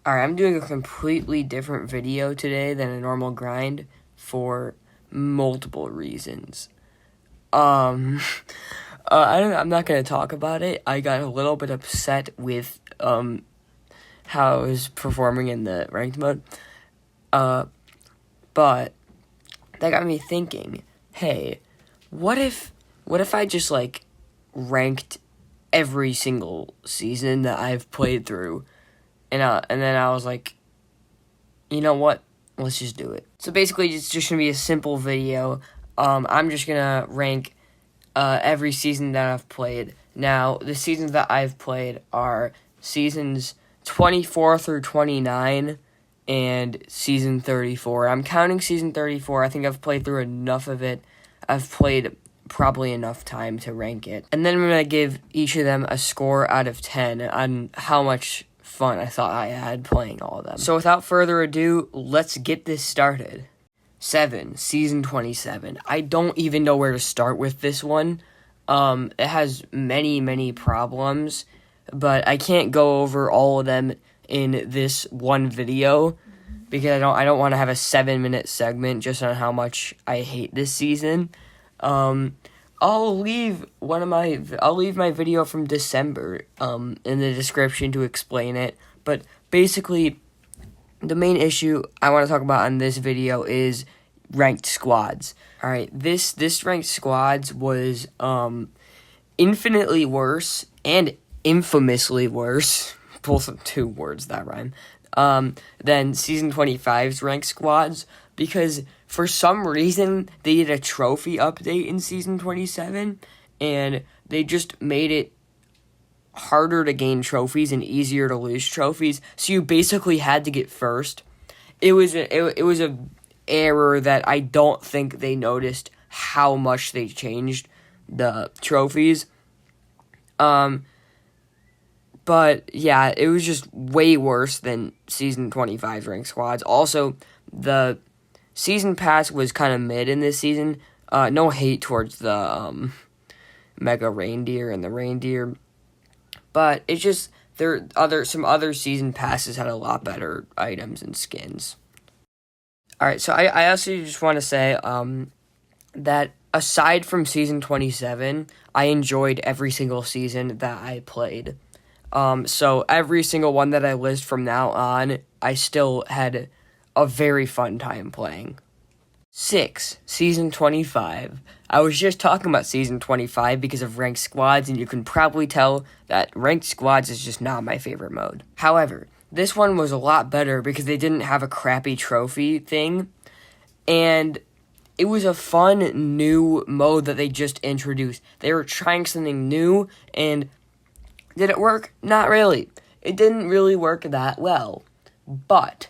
Alright, I'm doing a completely different video today than a normal grind for multiple reasons. I'm not going to talk about it. I got a little bit upset with how I was performing in the ranked mode. But that got me thinking, hey, what if I just ranked every single season that I've played through? And then I was like, you know what? Let's just do it. So basically, it's just going to be a simple video. I'm just going to rank every season that I've played. Now, the seasons that I've played are seasons 24 through 29 and season 34. I'm counting season 34. I think I've played through enough of it. I've played probably enough time to rank it. And then I'm going to give each of them a score out of 10 on how much fun I thought I had playing all of them. So without further ado, let's get this started. 7, season 27. I don't even know where to start with this one. It has many problems, but I can't go over all of them in this one video because I don't want to have a 7-minute segment just on how much I hate this season. I'll leave my video from December in the description to explain it. But basically, the main issue I want to talk about on this video is ranked squads. Alright, this ranked squads was infinitely worse and infamously worse, both 2 words that rhyme, than season 25's ranked squads, because for some reason, they did a trophy update in Season 27, and they just made it harder to gain trophies and easier to lose trophies, so you basically had to get first. It was a error that I don't think they noticed how much they changed the trophies. But yeah, it was just way worse than Season 25's ranked squads. Also, the Season Pass was kind of mid in this season. No hate towards the Mega Reindeer and the Reindeer. But it's just, some other Season Passes had a lot better items and skins. Alright, so I also just want to say that aside from Season 27, I enjoyed every single season that I played. So every single one that I list from now on, I still had a very fun time playing. 6, Season 25. I was just talking about Season 25 because of Ranked Squads, and you can probably tell that Ranked Squads is just not my favorite mode. However, this one was a lot better because they didn't have a crappy trophy thing, and it was a fun new mode that they just introduced. They were trying something new, and did it work? Not really. It didn't really work that well, but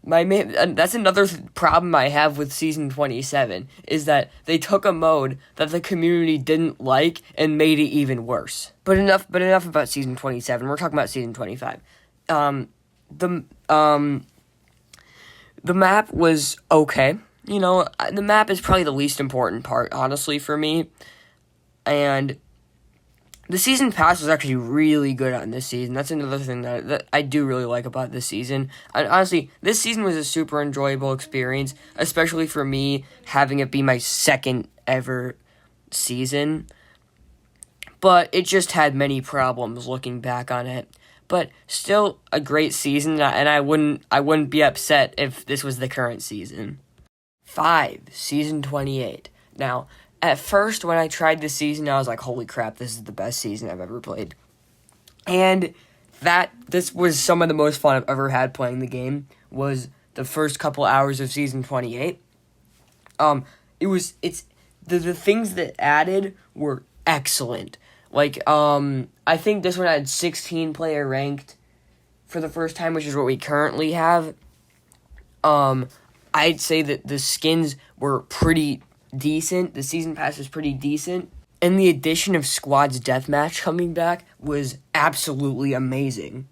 that's another problem I have with Season 27, is that they took a mode that the community didn't like and made it even worse. But enough about Season 27. We're talking about Season 25. The map was okay. You know, the map is probably the least important part, honestly, for me. And the Season Pass was actually really good on this season. That's another thing that I do really like about this season. And honestly, this season was a super enjoyable experience, especially for me, having it be my second ever season. But it just had many problems looking back on it. But still a great season, and I wouldn't be upset if this was the current season. 5, Season 28. Now, at first, when I tried this season, I was like, holy crap, this is the best season I've ever played. And this was some of the most fun I've ever had playing the game, was the first couple hours of Season 28. The things that added were excellent. I think this one had 16 player ranked for the first time, which is what we currently have. I'd say that the skins were pretty decent. The Season Pass was pretty decent. And the addition of Squads Deathmatch coming back was absolutely amazing.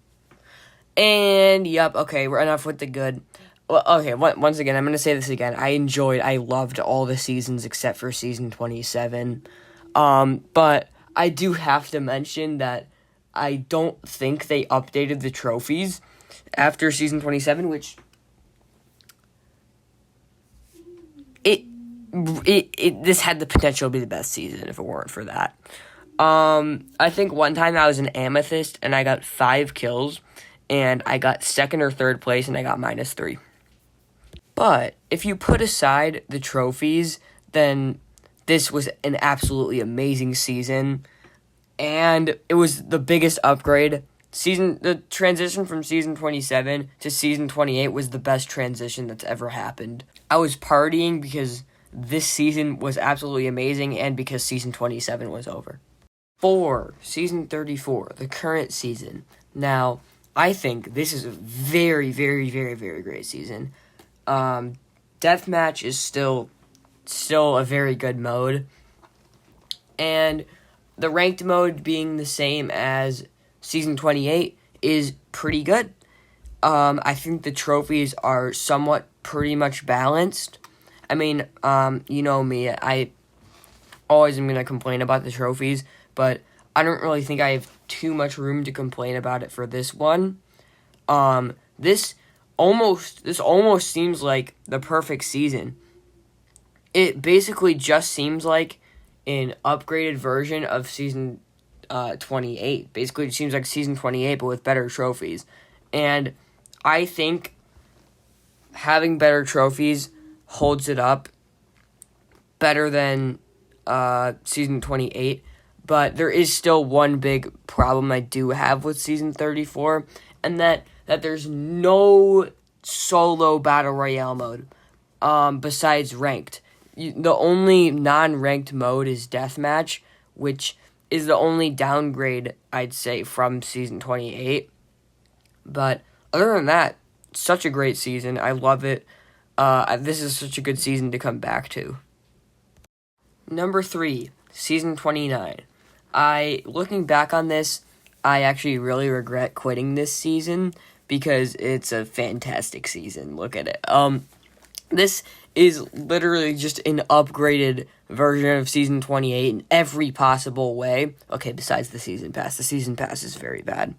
And, yep, okay, we're enough with the good. Well, okay, once again, I'm going to say this again. I loved all the seasons except for Season 27. But I do have to mention that I don't think they updated the trophies. after season 27, which this had the potential to be the best season if it weren't for that. I think one time I was an amethyst and I got 5 kills, and I got second or third place and I got -3. But if you put aside the trophies, then this was an absolutely amazing season, and it was the biggest upgrade. The transition from season 27 to season 28 was the best transition that's ever happened. I was partying because this season was absolutely amazing and because season 27 was over. For season 34, the current season. Now, I think this is a very, very, very, very great season. Deathmatch is still a very good mode. And the ranked mode being the same as season 28 is pretty good. I think the trophies are somewhat pretty much balanced. I mean, you know me, I always am going to complain about the trophies, but I don't really think I have too much room to complain about it for this one. This almost seems like the perfect season. It basically just seems like an upgraded version of season 28. Basically, it seems like season 28, but with better trophies. And I think having better trophies holds it up better than season 28. But there is still one big problem I do have with season 34, and that there's no solo battle royale mode besides ranked. The only non-ranked mode is deathmatch, which is the only downgrade, I'd say, from season 28. But other than that, such a great season. I love it. This is such a good season to come back to. Number 3, season 29. Looking back on this, I actually really regret quitting this season because it's a fantastic season. Look at it. This is literally just an upgraded version of season 28 in every possible way. Okay, besides the season pass. The season pass is very bad.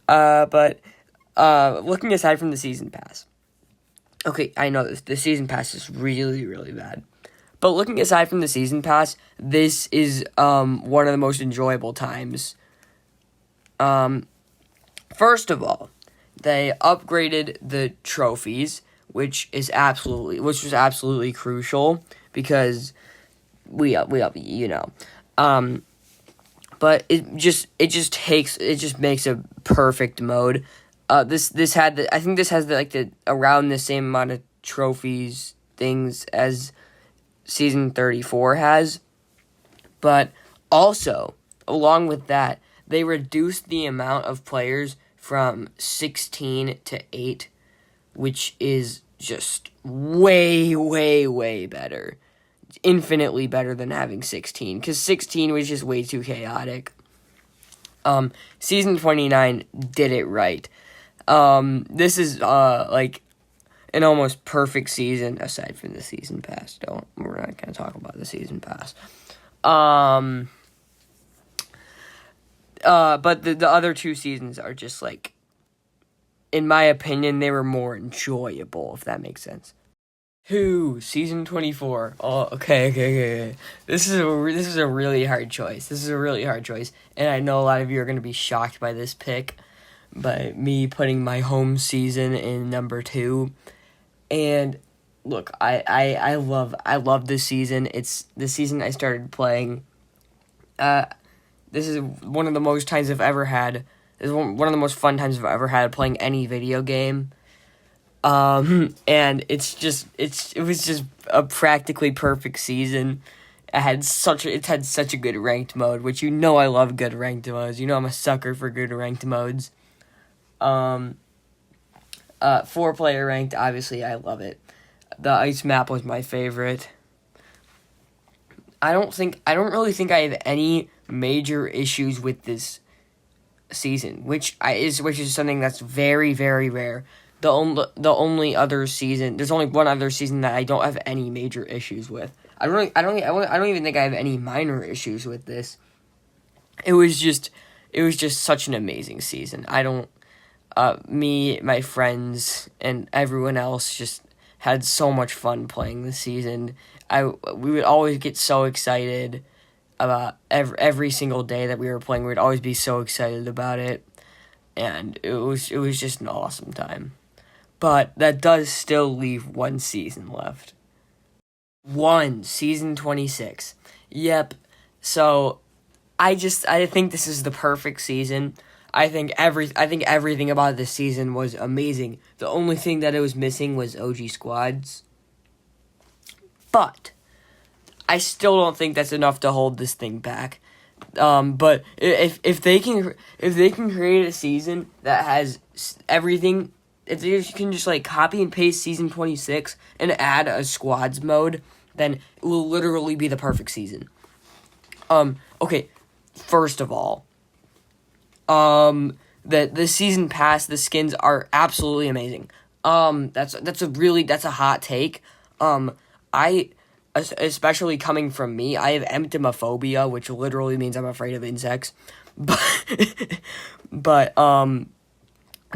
But looking aside from the season pass. Okay, I know the season pass is really, really bad. But looking aside from the season pass, this is one of the most enjoyable times. First of all, they upgraded the trophies, which was absolutely crucial because we you know. But it just makes a perfect mode. This had I think this has the around the same amount of trophies things as season 34 has, but also along with that, they reduced the amount of players from 16 to 8, which is just way, way, way better. Infinitely better than having 16, because 16 was just way too chaotic. Season 29 did it right. This is an almost perfect season, aside from the season pass. We're not going to talk about the season pass. But the other 2 seasons are just in my opinion, they were more enjoyable, if that makes sense. Season 24. Oh, okay. This is a really hard choice. And I know a lot of you are going to be shocked by this pick, by me putting my home season in number 2. And look, I love this season. It's the season I started playing. This is one of the most times I've ever had. This is one of the most fun times I've ever had playing any video game. And it was just a practically perfect season. It had such a good ranked mode, which I love good ranked modes. I'm a sucker for good ranked modes. 4-player ranked, obviously, I love it. The ice map was my favorite. I don't really think I have any major issues with this season, which is something that's very, very rare. The only other season, there's only one other season that I don't have any major issues with. I don't even think I have any minor issues with this. It was just such an amazing season. I don't me, my friends, and everyone else just had so much fun playing this season. We would always get so excited about every single day that we were playing. We'd always be so excited about it, and it was just an awesome time. But that does still leave one season left. Season 26. Yep. So I think this is the perfect season. I think everything about this season was amazing. The only thing that it was missing was OG squads. But I still don't think that's enough to hold this thing back. But if they can create a season that has everything, if you can just like copy and paste season 26 and add a squads mode, then it will literally be the perfect season. Okay, first of all, the season pass, the skins are absolutely amazing. That's a hot take. Especially coming from me, I have entomophobia, which literally means I'm afraid of insects. But it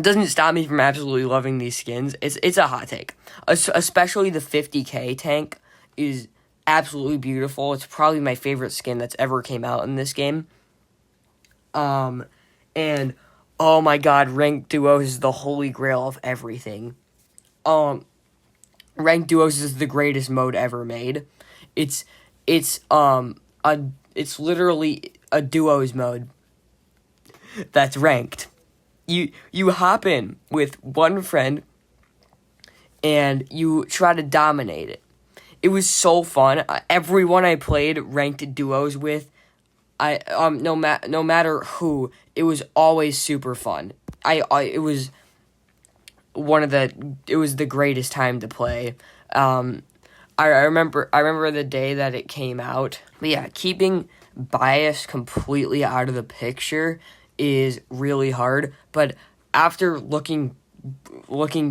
doesn't stop me from absolutely loving these skins. It's a hot take. Especially the 50k tank is absolutely beautiful. It's probably my favorite skin that's ever came out in this game. And oh my god, ranked duos is the holy grail of everything. Ranked duos is the greatest mode ever made. It's literally a duos mode that's ranked. You hop in with one friend and you try to dominate it. It was so fun. Everyone I played ranked duos with, no matter who, it was always super fun. It was the greatest time to play. I remember the day that it came out. But yeah, keeping bias completely out of the picture is really hard. But after looking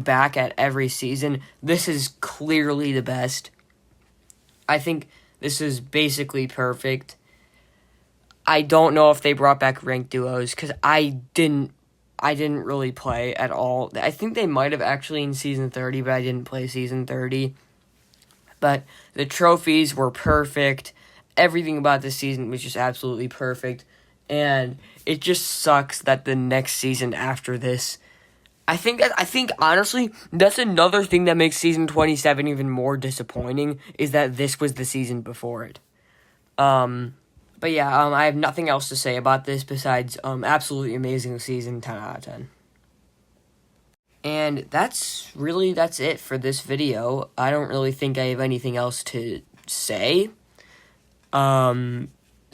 back at every season, this is clearly the best. I think this is basically perfect. I don't know if they brought back ranked duos because I didn't really play at all. I think they might have actually in Season 30, but I didn't play Season 30. But the trophies were perfect. Everything about this season was just absolutely perfect. And it just sucks that the next season after this... I think honestly, that's another thing that makes Season 27 even more disappointing, is that this was the season before it. But yeah, I have nothing else to say about this besides absolutely amazing season, 10 out of 10. And that's it for this video. I don't really think I have anything else to say.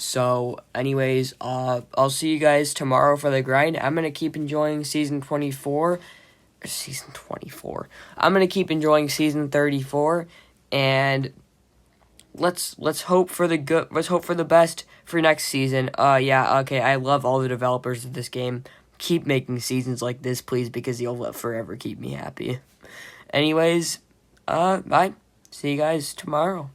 So anyways, I'll see you guys tomorrow for the grind. I'm going to keep enjoying season 24. I'm going to keep enjoying season 34, and let's hope for the good. Let's hope for the best for next season. I love all the developers of this game. Keep making seasons like this, please, because you'll forever keep me happy. Anyways, bye. See you guys tomorrow.